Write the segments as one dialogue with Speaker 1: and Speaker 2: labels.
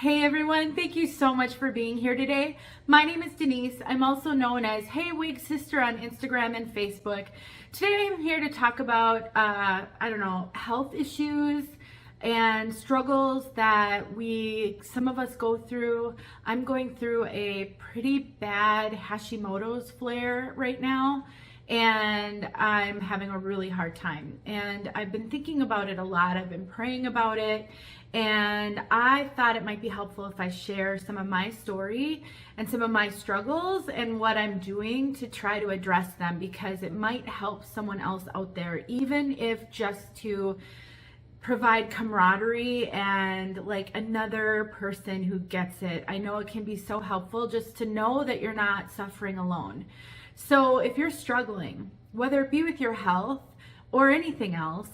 Speaker 1: Hey everyone, thank you so much for being here today. My name is Denise. I'm also known as heywigsister on Instagram and Facebook. Today I'm here to talk about, health issues and struggles that some of us go through. I'm going through a pretty bad Hashimoto's flare right now, and I'm having a really hard time. And I've been thinking about it a lot. I've been praying about it. And I thought it might be helpful if I share some of my story and some of my struggles and what I'm doing to try to address them, because it might help someone else out there, even if just to provide camaraderie and like another person who gets it. I know it can be so helpful just to know that you're not suffering alone. So if you're struggling, whether it be with your health or anything else,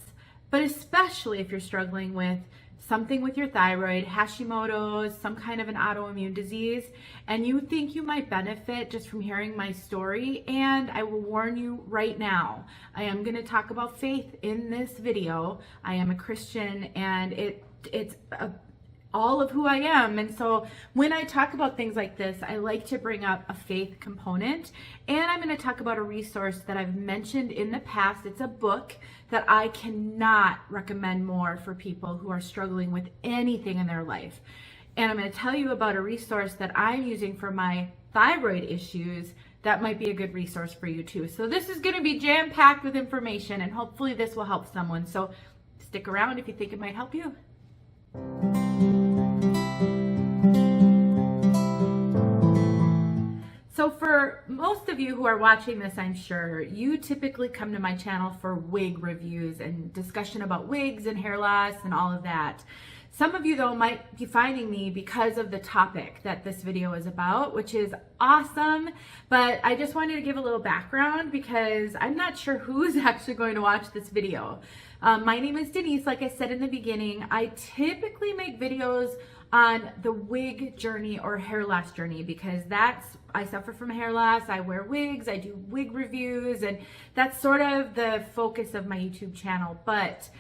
Speaker 1: but especially if you're struggling with something with your thyroid, Hashimoto's, some kind of an autoimmune disease, and you think you might benefit just from hearing my story, and I will warn you right now, I am going to talk about faith in this video. I am a Christian, and it's all of who I am. And so when I talk about things like this, I like to bring up a faith component. And I'm going to talk about a resource that I've mentioned in the past. It's a book that I cannot recommend more for people who are struggling with anything in their life. And I'm going to tell you about a resource that I'm using for my thyroid issues that might be a good resource for you too. So this is going to be jam-packed with information, and hopefully this will help someone. So stick around if you think it might help you. So for most of you who are watching this, I'm sure, you typically come to my channel for wig reviews and discussion about wigs and hair loss and all of that. Some of you, though, might be finding me because of the topic that this video is about, which is awesome. But I just wanted to give a little background because I'm not sure who's actually going to watch this video. My name is Denise. Like I said in the beginning, I typically make videos on the wig journey or hair loss journey, because I suffer from hair loss. I wear wigs, I do wig reviews, and that's sort of the focus of my YouTube channel. But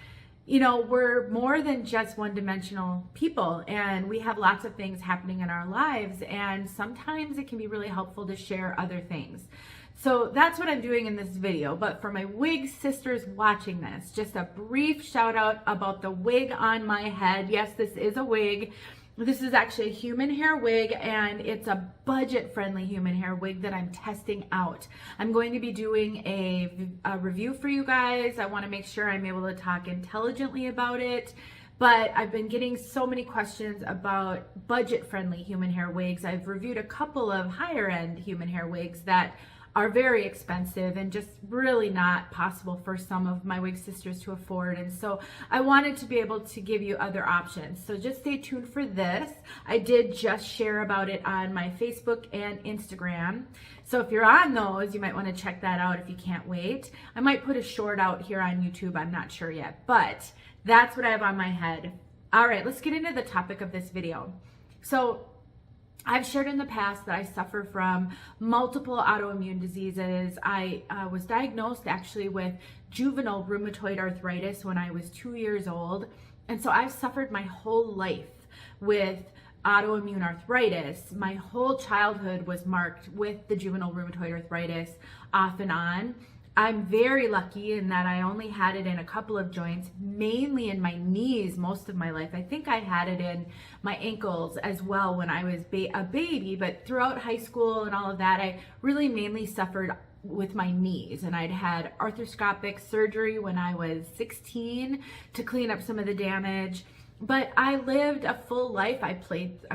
Speaker 1: you know, we're more than just one-dimensional people, and we have lots of things happening in our lives, and sometimes it can be really helpful to share other things. So that's what I'm doing in this video. But for my wig sisters watching this, just a brief shout out about the wig on my head. Yes, this is a wig. This is actually a human hair wig, and it's a budget-friendly human hair wig that I'm testing out. I'm going to be doing a review for you guys. I want to make sure I'm able to talk intelligently about it. But I've been getting so many questions about budget-friendly human hair wigs. I've reviewed a couple of higher-end human hair wigs that are very expensive and just really not possible for some of my wig sisters to afford. And so I wanted to be able to give you other options. So just stay tuned for this. I did just share about it on my Facebook and Instagram. So if you're on those, you might want to check that out if you can't wait. I might put a short out here on YouTube. I'm not sure yet, but that's what I have on my head. All right, let's get into the topic of this video. So I've shared in the past that I suffer from multiple autoimmune diseases. I was diagnosed actually with juvenile rheumatoid arthritis when I was 2 years old. And so I've suffered my whole life with autoimmune arthritis. My whole childhood was marked with the juvenile rheumatoid arthritis off and on. I'm very lucky in that I only had it in a couple of joints, mainly in my knees most of my life. I think I had it in my ankles as well when I was a baby, but throughout high school and all of that, I really mainly suffered with my knees, and I'd had arthroscopic surgery when I was 16 to clean up some of the damage. But I lived a full life. I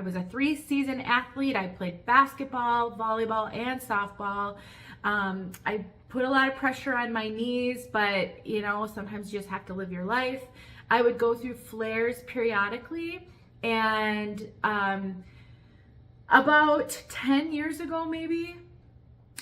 Speaker 1: was a 3-season athlete. I played basketball, volleyball, and softball. I put a lot of pressure on my knees, but you know, sometimes you just have to live your life. I would go through flares periodically, and about 10 years ago maybe,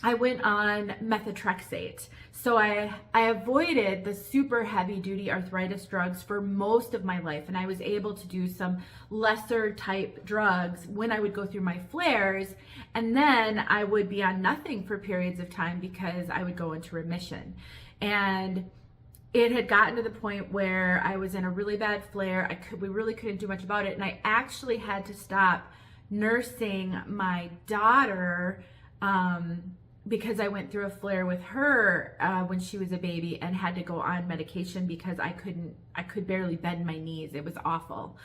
Speaker 1: I went on methotrexate. So I avoided the super heavy duty arthritis drugs for most of my life, and I was able to do some lesser type drugs when I would go through my flares, and then I would be on nothing for periods of time because I would go into remission. And it had gotten to the point where I was in a really bad flare. We really couldn't do much about it. And I actually had to stop nursing my daughter because I went through a flare with her when she was a baby and had to go on medication because I could barely bend my knees. It was awful.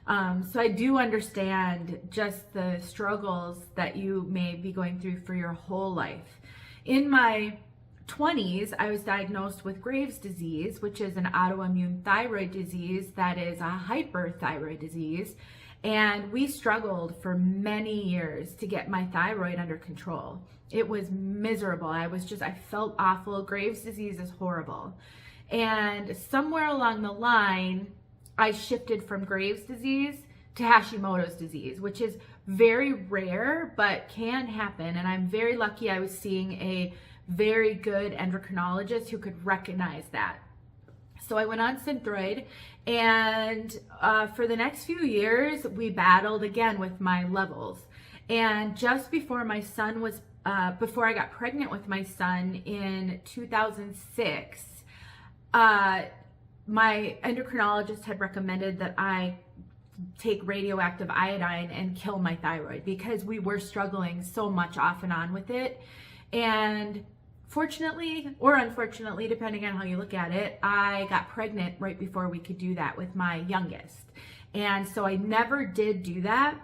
Speaker 1: So I do understand just the struggles that you may be going through for your whole life. In my 20s, I was diagnosed with Graves' disease, which is an autoimmune thyroid disease that is a hyperthyroid disease. And we struggled for many years to get my thyroid under control. It was miserable. I felt awful. Graves' disease is horrible. And somewhere along the line, I shifted from Graves' disease to Hashimoto's disease, which is very rare, but can happen. And I'm very lucky I was seeing a very good endocrinologist who could recognize that. So I went on Synthroid, and for the next few years, we battled again with my levels. And just before my son was, before I got pregnant with my son in 2006, my endocrinologist had recommended that I take radioactive iodine and kill my thyroid because we were struggling so much off and on with it. And fortunately, or unfortunately, depending on how you look at it, I got pregnant right before we could do that with my youngest. And so I never did do that.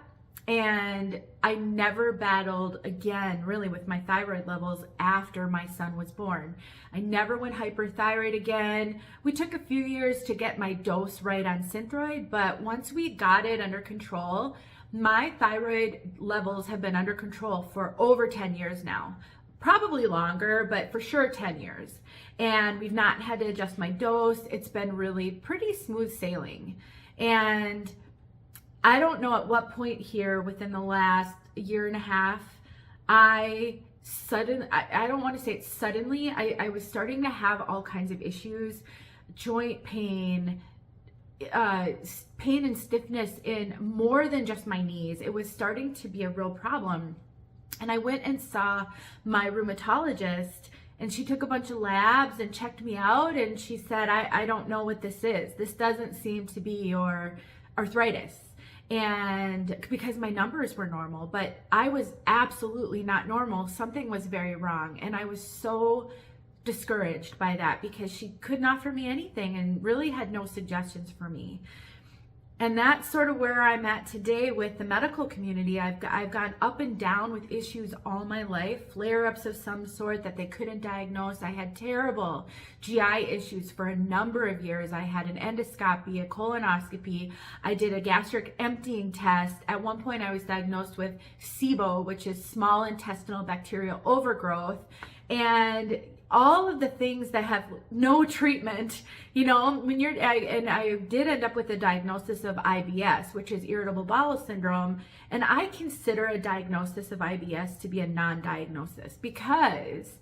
Speaker 1: And I never battled again, really, with my thyroid levels after my son was born. I never went hyperthyroid again. We took a few years to get my dose right on Synthroid, but once we got it under control, my thyroid levels have been under control for over 10 years now. Probably longer, but for sure 10 years. And we've not had to adjust my dose. It's been really pretty smooth sailing. And I don't know at what point here within the last year and a half, I don't want to say it suddenly, I was starting to have all kinds of issues, joint pain, pain and stiffness in more than just my knees. It was starting to be a real problem. And I went and saw my rheumatologist, and she took a bunch of labs and checked me out, and she said, I don't know what this is. This doesn't seem to be your arthritis. And because my numbers were normal, but I was absolutely not normal. Something was very wrong. And I was so discouraged by that because she couldn't offer me anything and really had no suggestions for me. And that's sort of where I'm at today with the medical community. I've gone up and down with issues all my life, flare-ups of some sort that they couldn't diagnose. I had terrible GI issues for a number of years. I had an endoscopy, a colonoscopy. I did a gastric emptying test. At one point, I was diagnosed with SIBO, which is small intestinal bacterial overgrowth. And all of the things that have no treatment, you know, I did end up with a diagnosis of IBS, which is irritable bowel syndrome. And I consider a diagnosis of IBS to be a non-diagnosis because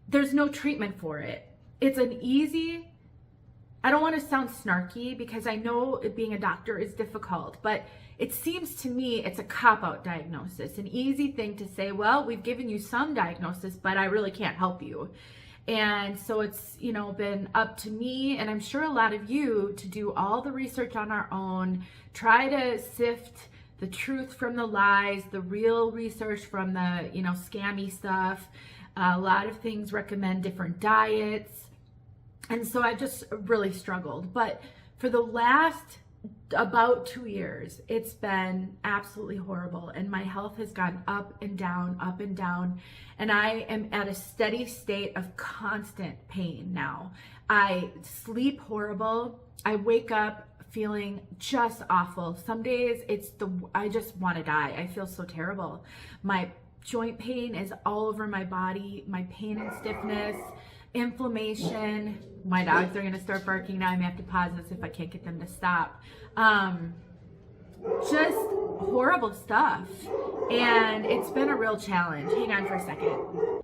Speaker 1: there's no treatment for it. It's an easy, I don't want to sound snarky because I know being a doctor is difficult, but it seems to me it's a cop-out diagnosis, an easy thing to say, well, we've given you some diagnosis, but I really can't help you. And so it's, you know, been up to me, and I'm sure a lot of you, to do all the research on our own, try to sift the truth from the lies, the real research from the, you know, scammy stuff. A lot of things recommend different diets. And so I just really struggled. But for the last about 2 years, it's been absolutely horrible, and my health has gone up and down, and I am at a steady state of constant pain now. I sleep horrible. I wake up feeling just awful. Some days I just want to die. I feel so terrible. My joint pain is all over my body, my pain and stiffness, inflammation. My dogs are going to start barking now. I may have to pause this if I can't get them to stop. Just horrible stuff. And it's been a real challenge. Hang on for a second.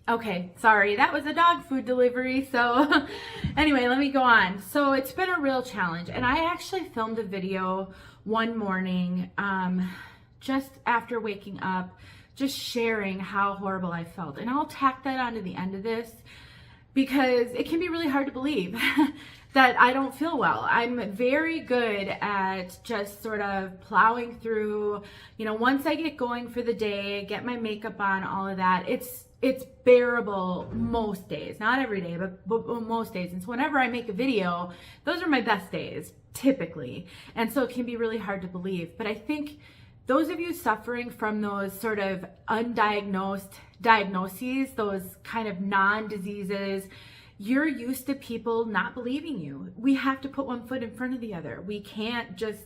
Speaker 1: Okay, sorry. That was a dog food delivery. So anyway, let me go on. So it's been a real challenge. And I actually filmed a video one morning just after waking up, just sharing how horrible I felt. And I'll tack that onto the end of this. because it can be really hard to believe that I don't feel well. I'm very good at just sort of plowing through, you know, once I get going for the day, get my makeup on, all of that, it's bearable most days, not every day, but most days. And so whenever I make a video, those are my best days, typically. And so it can be really hard to believe. But I think those of you suffering from those sort of undiagnosed diagnoses, those kind of non-diseases, you're used to people not believing you. We have to put one foot in front of the other. We can't just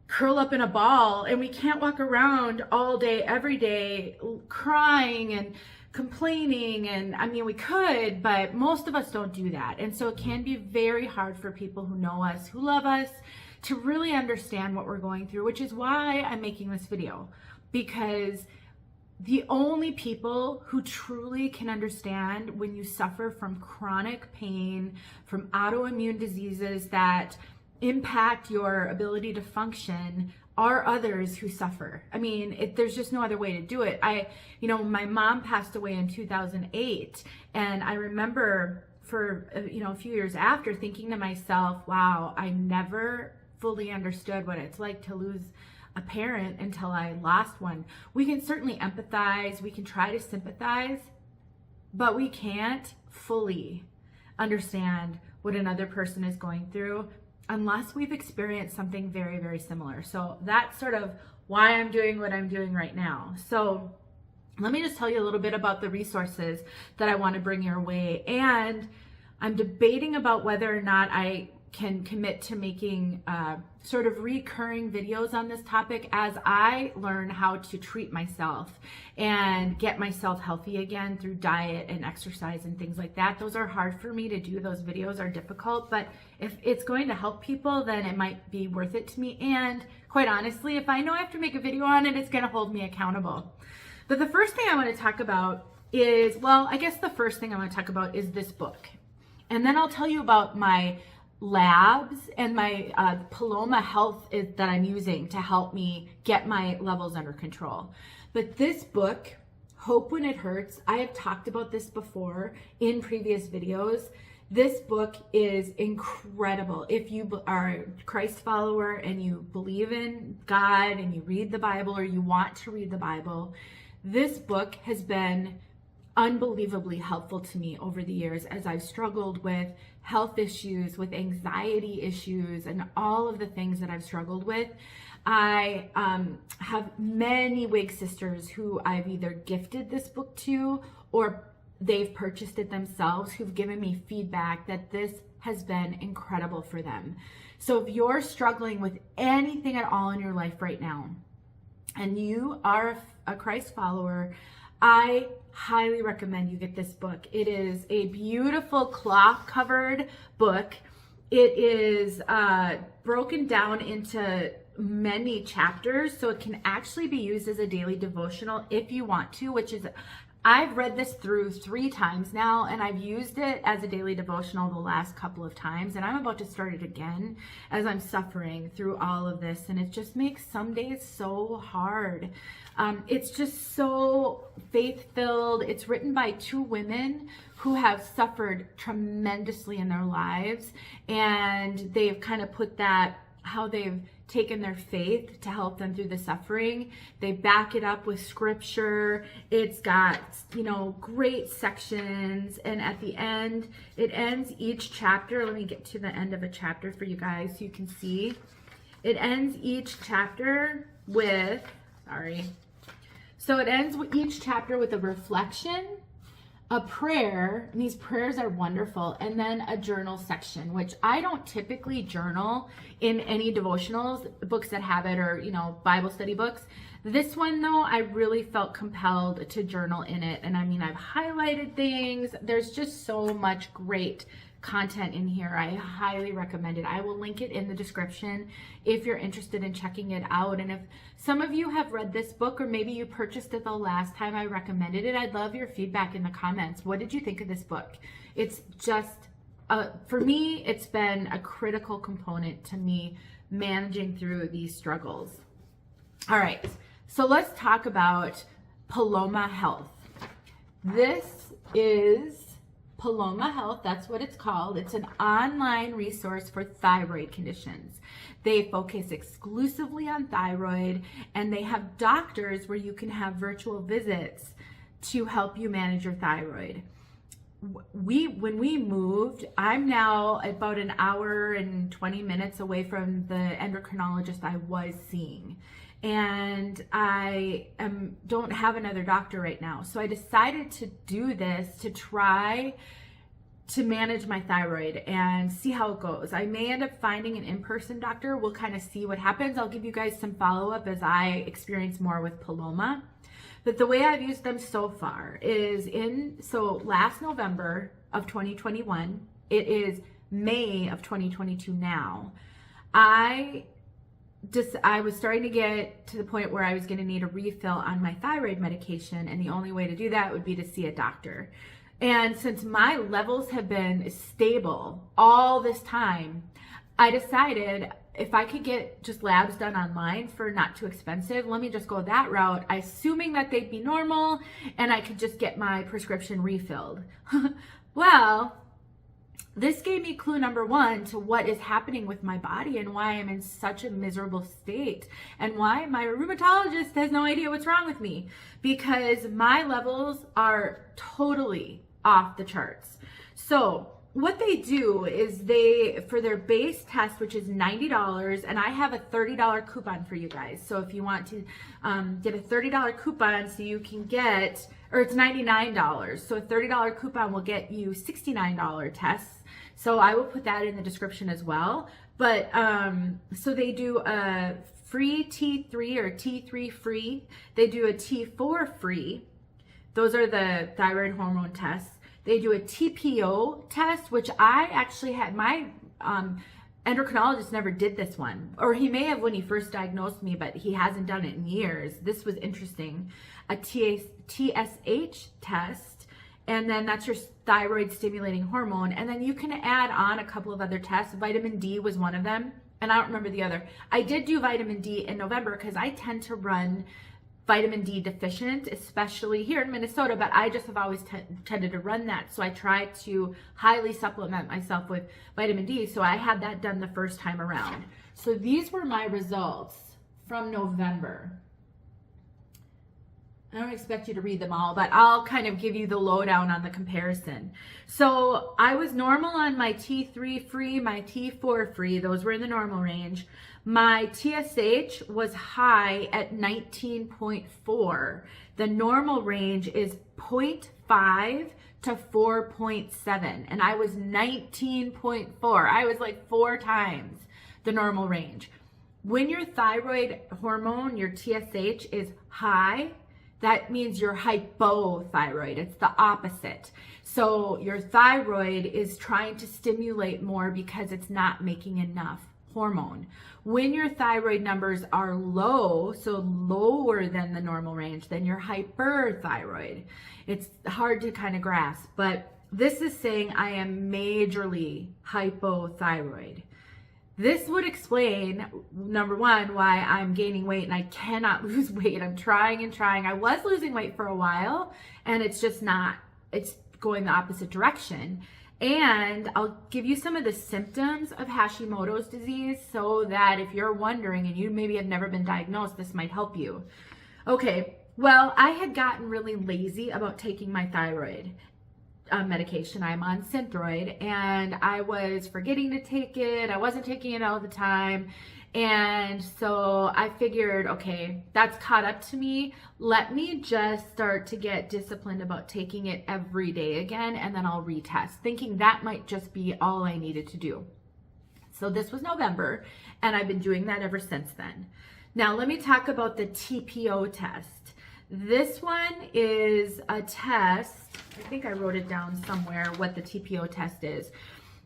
Speaker 1: curl up in a ball, and we can't walk around all day, every day, crying and complaining. And I mean, we could, but most of us don't do that. And so it can be very hard for people who know us, who love us, to really understand what we're going through, which is why I'm making this video, because the only people who truly can understand when you suffer from chronic pain, from autoimmune diseases that impact your ability to function, are others who suffer. I mean, there's just no other way to do it. My mom passed away in 2008, and I remember for, a few years after, thinking to myself, wow, I never fully understood what it's like to lose a parent until I lost one. We can certainly empathize, we can try to sympathize, but we can't fully understand what another person is going through unless we've experienced something very, very similar. So that's sort of why I'm doing what I'm doing right now. So let me just tell you a little bit about the resources that I want to bring your way. And I'm debating about whether or not I can commit to making sort of recurring videos on this topic as I learn how to treat myself and get myself healthy again through diet and exercise and things like that. Those are hard for me to do. Those videos are difficult, but if it's going to help people, then it might be worth it to me. And quite honestly, if I know I have to make a video on it, it's going to hold me accountable. But the first thing I want to talk about is, the first thing I want to talk about is this book. And then I'll tell you about my labs and my Paloma Health that I'm using to help me get my levels under control. But this book, Hope When It Hurts, I have talked about this before in previous videos. This book is incredible. If you are a Christ follower and you believe in God and you read the Bible, or you want to read the Bible, this book has been unbelievably helpful to me over the years as I've struggled with health issues, with anxiety issues, and all of the things that I've struggled with. I have many Wig sisters who I've either gifted this book to or they've purchased it themselves, who've given me feedback that this has been incredible for them. So if you're struggling with anything at all in your life right now, and you are a Christ follower, I highly recommend you get this book. It is a beautiful cloth covered book. It is broken down into many chapters, so it can actually be used as a daily devotional if you want to, which is, I've read this through 3 times now, and I've used it as a daily devotional the last couple of times, and I'm about to start it again as I'm suffering through all of this, and it just makes some days so hard. It's just so faith-filled. It's written by 2 women who have suffered tremendously in their lives, and they've kind of put that, how they've taken their faith to help them through the suffering. They back it up with scripture. It's got, great sections. And at the end, it ends each chapter. Let me get to the end of a chapter for you guys so you can see. It ends each chapter with, it ends with each chapter with a reflection, a prayer, and these prayers are wonderful, and then a journal section, which I don't typically journal in any devotionals, books that have it, or, Bible study books. This one, though, I really felt compelled to journal in it, and I've highlighted things. There's just so much great content in here. I highly recommend it. I will link it in the description if you're interested in checking it out. And if some of you have read this book, or maybe you purchased it the last time I recommended it, I'd love your feedback in the comments. What did you think of this book? It's just, for me, it's been a critical component to me managing through these struggles. All right, so let's talk about Paloma Health. This is Paloma Health, that's what it's called. It's an online resource for thyroid conditions. They focus exclusively on thyroid, and they have doctors where you can have virtual visits to help you manage your thyroid. When we moved, I'm now about an hour and 20 minutes away from the endocrinologist I was seeing. And I don't have another doctor right now. So I decided to do this to try to manage my thyroid and see how it goes. I may end up finding an in-person doctor. We'll kind of see what happens. I'll give you guys some follow-up as I experience more with Paloma. But the way I've used them so far is so last November of 2021, it is May of 2022 now. I was starting to get to the point where I was going to need a refill on my thyroid medication, and the only way to do that would be to see a doctor. And since my levels have been stable all this time, I decided if I could get just labs done online for not too expensive, let me just go that route, assuming that they'd be normal and I could just get my prescription refilled. Well, this gave me clue number one to what is happening with my body and why I'm in such a miserable state and why my rheumatologist has no idea what's wrong with me, because my levels are totally off the charts. So what they do is for their base test, which is $90, and I have a $30 coupon for you guys. So if you want to get a $30 coupon so you can get, or it's $99. So a $30 coupon will get you $69 tests. So I will put that in the description as well. But so they do a free T3 or T3 free. They do a T4 free. Those are the thyroid hormone tests. They do a TPO test, which I actually had, my endocrinologist never did this one. Or he may have when he first diagnosed me, but he hasn't done it in years. This was interesting. A TSH test, and then that's your thyroid stimulating hormone. And then you can add on a couple of other tests. Vitamin D was one of them, and I don't remember the other. I did do vitamin D in November because I tend to run vitamin D deficient, especially here in Minnesota, but I just have always tended to run that. So I try to highly supplement myself with vitamin D. So I had that done the first time around. So these were my results from November. I don't expect you to read them all, but I'll kind of give you the lowdown on the comparison. So I was normal on my T3 free, my T4 free. Those were in the normal range. My TSH was high at 19.4. The normal range is 0.5 to 4.7, and I was 19.4. I was like 4 times the normal range. When your thyroid hormone, your TSH, is high, that means you're hypothyroid. It's the opposite. So your thyroid is trying to stimulate more because it's not making enough hormone. When your thyroid numbers are low, so lower than the normal range, then you're hyperthyroid. It's hard to kind of grasp, but this is saying I am majorly hypothyroid. This would explain, number one, why I'm gaining weight and I cannot lose weight. I'm trying and trying. I was losing weight for a while, and it's just not, it's going the opposite direction. And I'll give you some of the symptoms of Hashimoto's disease so that if you're wondering and you maybe have never been diagnosed, this might help you. Okay, well, I had gotten really lazy about taking my thyroid medication. I'm on Synthroid, and I was forgetting to take it. I wasn't taking it all the time. And so I figured, okay, that's caught up to me. Let me just start to get disciplined about taking it every day again, and then I'll retest, thinking that might just be all I needed to do. So this was November, and I've been doing that ever since then. Now let me talk about the TPO test. This one is a test, I think I wrote it down somewhere what the TPO test is.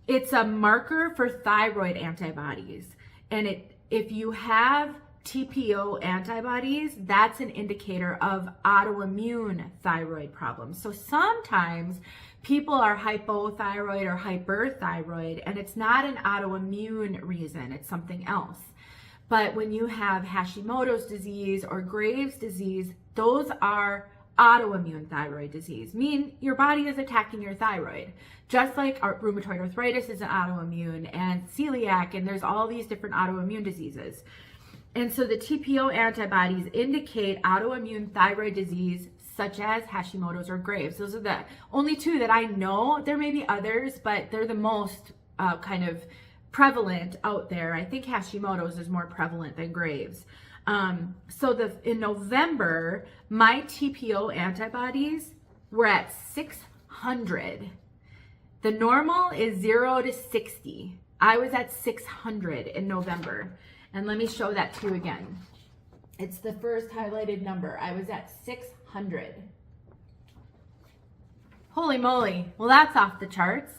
Speaker 1: It's a marker for thyroid antibodies, and if you have TPO antibodies, that's an indicator of autoimmune thyroid problems. So sometimes people are hypothyroid or hyperthyroid, and it's not an autoimmune reason, it's something else. But when you have Hashimoto's disease or Graves' disease, those are autoimmune thyroid disease, meaning your body is attacking your thyroid. Just like our rheumatoid arthritis is an autoimmune, and celiac, and there's all these different autoimmune diseases. And so the TPO antibodies indicate autoimmune thyroid disease such as Hashimoto's or Graves'. Those are the only two that I know. There may be others, but they're the most kind of prevalent out there. I think Hashimoto's is more prevalent than Graves'. So in November, my TPO antibodies were at 600. The normal is 0 to 60. I was at 600 in November. And let me show that to you again. It's the first highlighted number. I was at 600. Holy moly. Well, that's off the charts.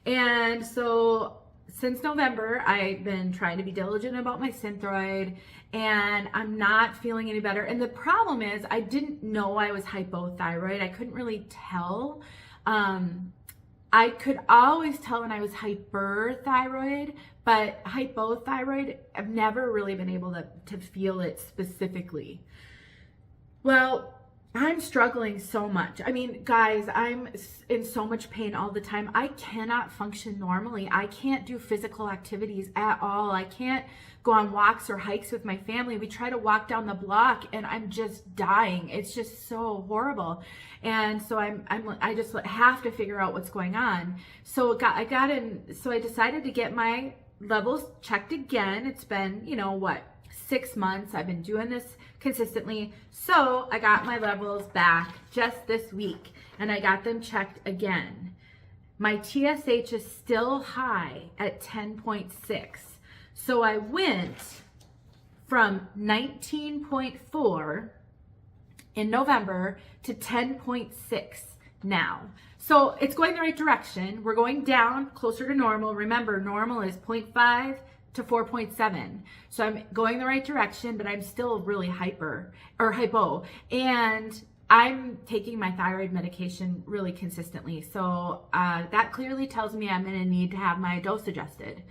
Speaker 1: And so since November, I've been trying to be diligent about my Synthroid, and I'm not feeling any better. And the problem is I didn't know I was hypothyroid. I couldn't really tell. I could always tell when I was hyperthyroid, but hypothyroid, I've never really been able to feel it specifically. Well, I'm struggling so much. I mean, guys, I'm in so much pain all the time. I cannot function normally. I can't do physical activities at all. I can't go on walks or hikes with my family. We try to walk down the block and I'm just dying. It's just so horrible. And so I just have to figure out what's going on. So I decided to get my levels checked again. It's been, 6 months. I've been doing this consistently. So I got my levels back just this week and I got them checked again. My TSH is still high at 10.6. So I went from 19.4 in November to 10.6 now. So it's going the right direction. We're going down closer to normal. Remember, normal is 0.5 to 4.7. So I'm going the right direction, but I'm still really hypo. And I'm taking my thyroid medication really consistently. So that clearly tells me I'm going to need to have my dose adjusted.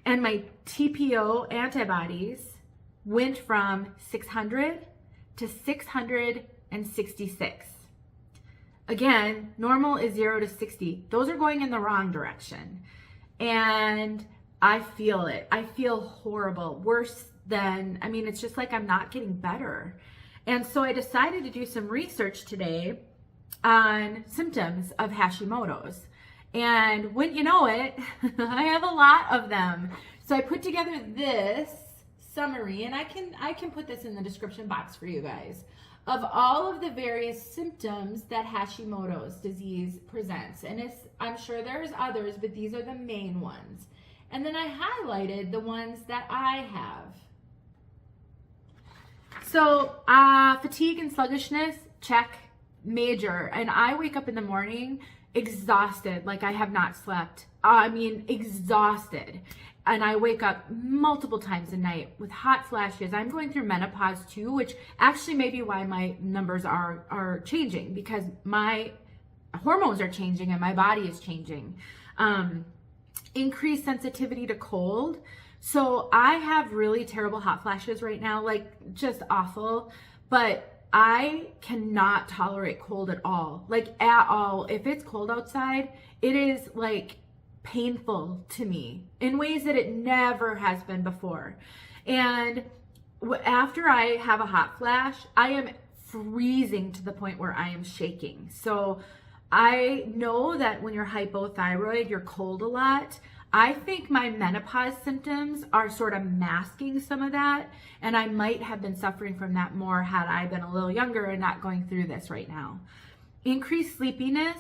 Speaker 1: And my TPO antibodies went from 600 to 666. Again, normal is 0 to 60. Those are going in the wrong direction. And I feel it. I feel horrible. Worse than, it's just like I'm not getting better. And so I decided to do some research today on symptoms of Hashimoto's. And wouldn't you know it, I have a lot of them. So I put together this summary, and I can put this in the description box for you guys, of all of the various symptoms that Hashimoto's disease presents. And I'm sure there's others, but these are the main ones. And then I highlighted the ones that I have. So fatigue and sluggishness, check, major. And I wake up in the morning exhausted, like I have not slept. Exhausted. And I wake up multiple times a night with hot flashes. I'm going through menopause too, which actually may be why my numbers are changing, because my hormones are changing and my body is changing. Increased sensitivity to cold. So I have really terrible hot flashes right now, like just awful, but I cannot tolerate cold at all, like at all. If it's cold outside, it is like painful to me in ways that it never has been before. And after I have a hot flash, I am freezing to the point where I am shaking. So I know that when you're hypothyroid, you're cold a lot. I think my menopause symptoms are sort of masking some of that, and I might have been suffering from that more had I been a little younger and not going through this right now. Increased sleepiness.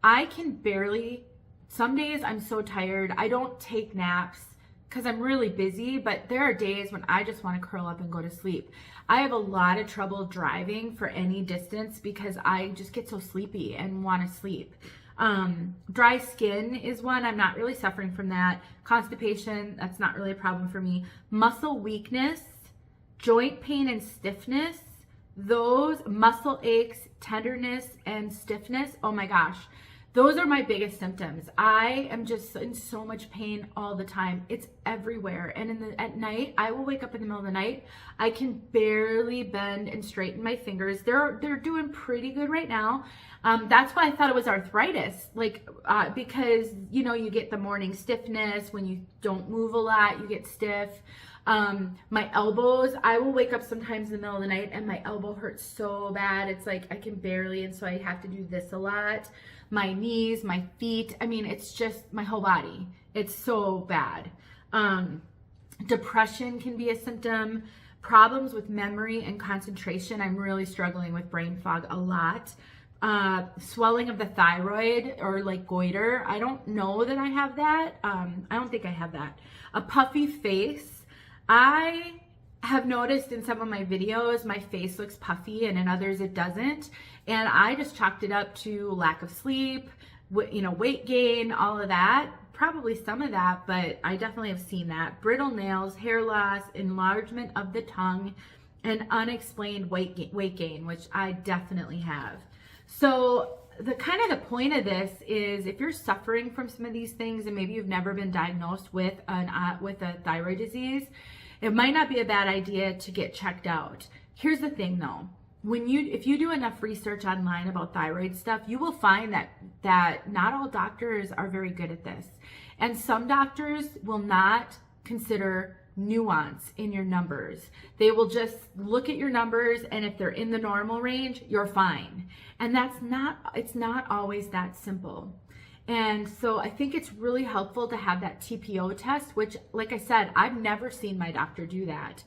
Speaker 1: I can barely, some days I'm so tired, I don't take naps because I'm really busy, but there are days when I just want to curl up and go to sleep. I have a lot of trouble driving for any distance because I just get so sleepy and want to sleep. Dry skin is one. I'm not really suffering from that. Constipation, that's not really a problem for me. Muscle weakness, joint pain and stiffness, those muscle aches, tenderness and stiffness. Oh my gosh. Those are my biggest symptoms. I am just in so much pain all the time. It's everywhere. And at night, I will wake up in the middle of the night. I can barely bend and straighten my fingers. They're doing pretty good right now. That's why I thought it was arthritis, because you get the morning stiffness when you don't move a lot. You get stiff. My elbows, I will wake up sometimes in the middle of the night and my elbow hurts so bad. It's like I can barely, and so I have to do this a lot. My knees, my feet, I mean, it's just my whole body. It's so bad. Depression can be a symptom. Problems with memory and concentration. I'm really struggling with brain fog a lot. Swelling of the thyroid or like goiter. I don't know that I have that. I don't think I have that. A puffy face. I have noticed in some of my videos, my face looks puffy and in others it doesn't. And I just chalked it up to lack of sleep, weight gain, all of that. Probably some of that, but I definitely have seen that. Brittle nails, hair loss, enlargement of the tongue, and unexplained weight gain, which I definitely have. So the point of this is if you're suffering from some of these things and maybe you've never been diagnosed with a thyroid disease, it might not be a bad idea to get checked out. Here's the thing though. If you do enough research online about thyroid stuff, you will find that not all doctors are very good at this. And some doctors will not consider nuance in your numbers. They will just look at your numbers, and if they're in the normal range, you're fine. And it's not always that simple. And so I think it's really helpful to have that TPO test, which, like I said, I've never seen my doctor do that.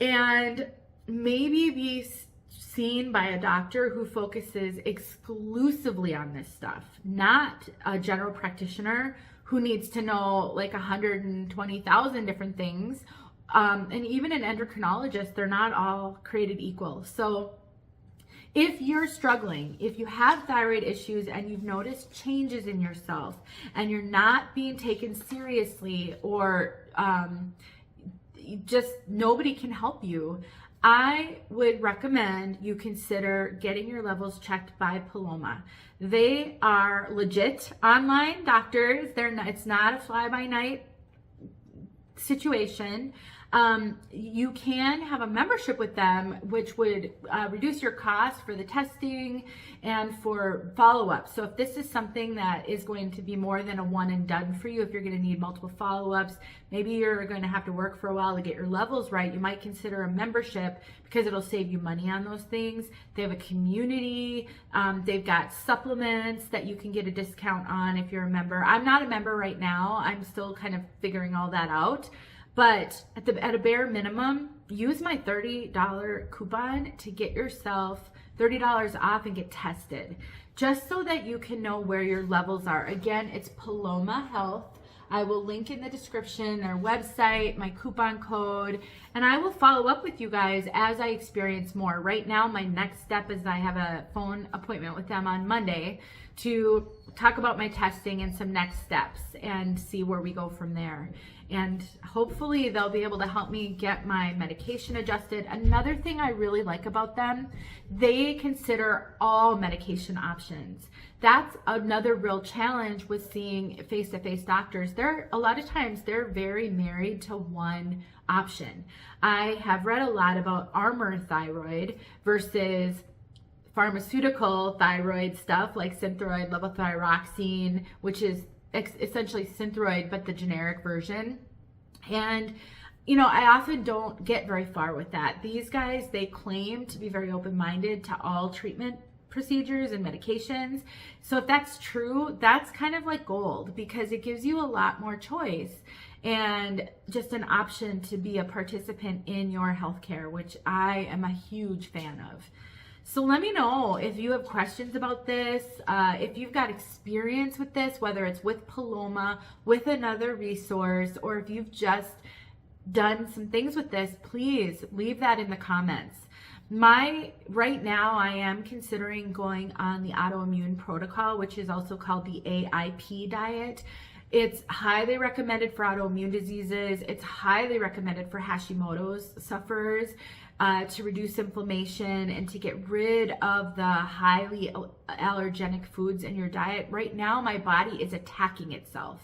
Speaker 1: And maybe be seen by a doctor who focuses exclusively on this stuff, not a general practitioner who needs to know like 120,000 different things. And even an endocrinologist, they're not all created equal. So if you're struggling, if you have thyroid issues and you've noticed changes in yourself and you're not being taken seriously, or just nobody can help you, I would recommend you consider getting your levels checked by Paloma. They are legit online doctors. It's not a fly-by-night situation. You can have a membership with them, which would reduce your cost for the testing and for follow-up. So if this is something that is going to be more than a one and done for you, if you're going to need multiple follow-ups, maybe you're going to have to work for a while to get your levels right, you might consider a membership because it'll save you money on those things. They have a community. They've got supplements that you can get a discount on if you're a member. I'm not a member right now. I'm still kind of figuring all that out. But at a bare minimum, use my $30 coupon to get yourself $30 off and get tested, just so that you can know where your levels are. Again, it's Paloma Health. I will link in the description their website, my coupon code, and I will follow up with you guys as I experience more. Right now, my next step is I have a phone appointment with them on Monday to talk about my testing and some next steps and see where we go from there. And hopefully they'll be able to help me get my medication adjusted. Another thing I really like about them, they consider all medication options. That's another real challenge with seeing face-to-face doctors. A lot of times they're very married to one option. I have read a lot about Armour thyroid versus pharmaceutical thyroid stuff like Synthroid, levothyroxine, which is essentially Synthroid, but the generic version. And, I often don't get very far with that. These guys, they claim to be very open-minded to all treatment procedures and medications. So if that's true, that's kind of like gold, because it gives you a lot more choice and just an option to be a participant in your healthcare, which I am a huge fan of. So let me know if you have questions about this, if you've got experience with this, whether it's with Paloma, with another resource, or if you've just done some things with this, please leave that in the comments. Right now I am considering going on the Autoimmune Protocol, which is also called the AIP diet. It's highly recommended for autoimmune diseases. It's highly recommended for Hashimoto's sufferers, to reduce inflammation and to get rid of the highly allergenic foods in your diet. Right now, my body is attacking itself.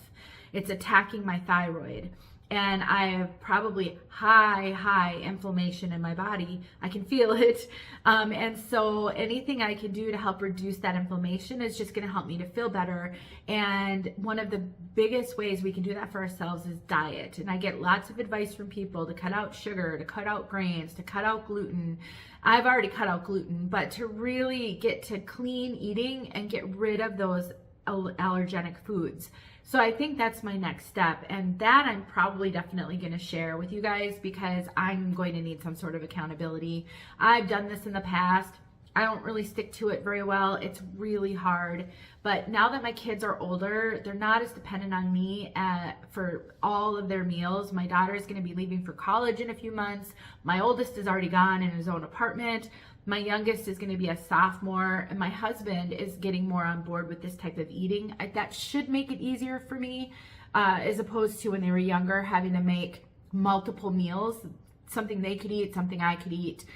Speaker 1: It's attacking my thyroid. And I have probably high inflammation in my body. I can feel it. And so anything I can do to help reduce that inflammation is just going to help me to feel better. And one of the biggest ways we can do that for ourselves is diet. And I get lots of advice from people to cut out sugar, to cut out grains, to cut out gluten. I've already cut out gluten, but to really get to clean eating and get rid of those allergenic foods. So I think that's my next step, and that I'm probably definitely going to share with you guys because I'm going to need some sort of accountability. I've done this in the past. I don't really stick to it very well. It's really hard. But now that my kids are older, they're not as dependent on me for all of their meals. My daughter is going to be leaving for college in a few months. My oldest is already gone in his own apartment. My youngest is going to be a sophomore, and my husband is getting more on board with this type of eating. That should make it easier for me, as opposed to when they were younger, having to make multiple meals, something they could eat, something I could eat.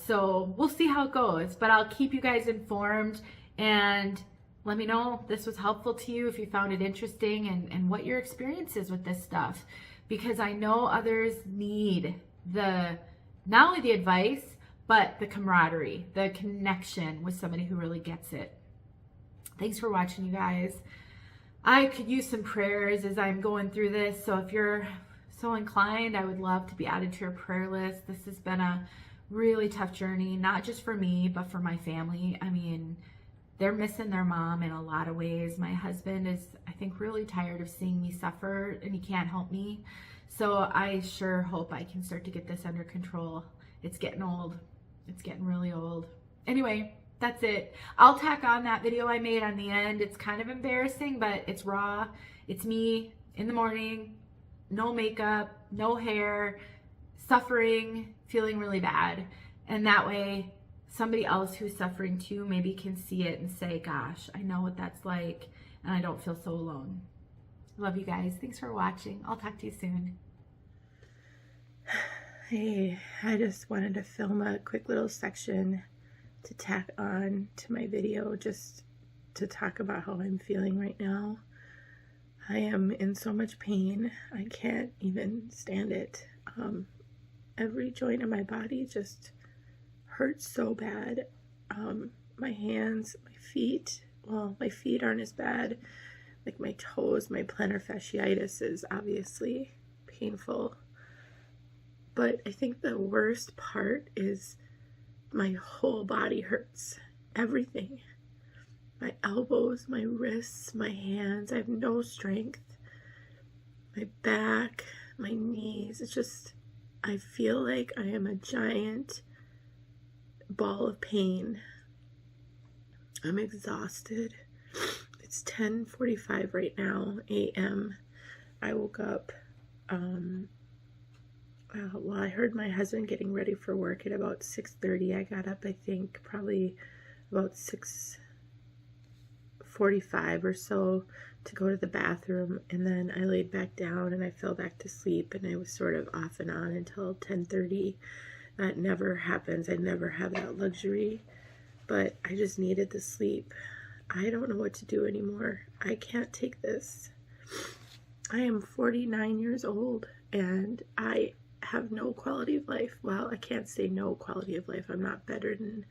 Speaker 1: So we'll see how it goes, but I'll keep you guys informed, and let me know if this was helpful to you, if you found it interesting, and what your experience is with this stuff, because I know others need not only the advice, but the camaraderie, the connection with somebody who really gets it. Thanks for watching, you guys. I could use some prayers as I'm going through this, so if you're so inclined, I would love to be added to your prayer list. This has been a really tough journey, not just for me, but for my family. I mean, they're missing their mom in a lot of ways. My husband is, I think, really tired of seeing me suffer, and he can't help me. So I sure hope I can start to get this under control. It's getting old. It's getting really old. Anyway, that's it. I'll tack on that video I made on the end. It's kind of embarrassing, but it's raw. It's me in the morning, no makeup, no hair, suffering, feeling really bad. And that way, somebody else who's suffering too maybe can see it and say, gosh, I know what that's like, and I don't feel so alone. Love you guys. Thanks for watching. I'll talk to you soon.
Speaker 2: Hey, I just wanted to film a quick little section to tack on to my video just to talk about how I'm feeling right now. I am in so much pain, I can't even stand it. Every joint in my body just hurts so bad. My hands, my feet, well, my feet aren't as bad. Like my toes, my plantar fasciitis is obviously painful. But I think the worst part is my whole body hurts. Everything. My elbows, my wrists, my hands. I have no strength. My back, my knees. It's just, I feel like I am a giant ball of pain. I'm exhausted. It's 10:45 right now, a.m. I woke up, well, I heard my husband getting ready for work at about 6:30. I got up, I think, probably about 6:45 or so to go to the bathroom, and then I laid back down and I fell back to sleep, and I was sort of off and on until 10:30. That never happens. I never have that luxury, but I just needed the sleep. I don't know what to do anymore. I can't take this. I am 49 years old, and I have no quality of life. Well, I can't say no quality of life. I'm not bedridden.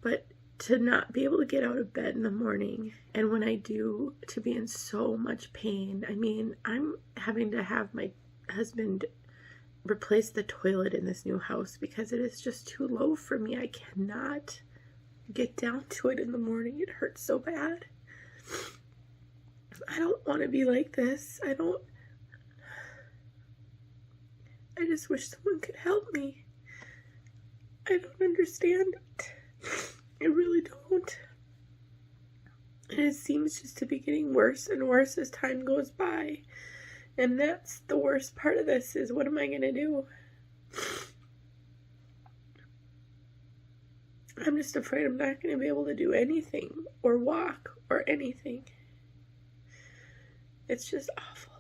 Speaker 2: But to not be able to get out of bed in the morning, and when I do, to be in so much pain. I mean, I'm having to have my husband replace the toilet in this new house because it is just too low for me. I cannot get down to it in the morning. It hurts so bad. I don't want to be like this. I just wish someone could help me. I don't understand it. I really don't. And it seems just to be getting worse and worse as time goes by. And that's the worst part of this, is what am I going to do? I'm just afraid I'm not going to be able to do anything or walk or anything. It's just awful.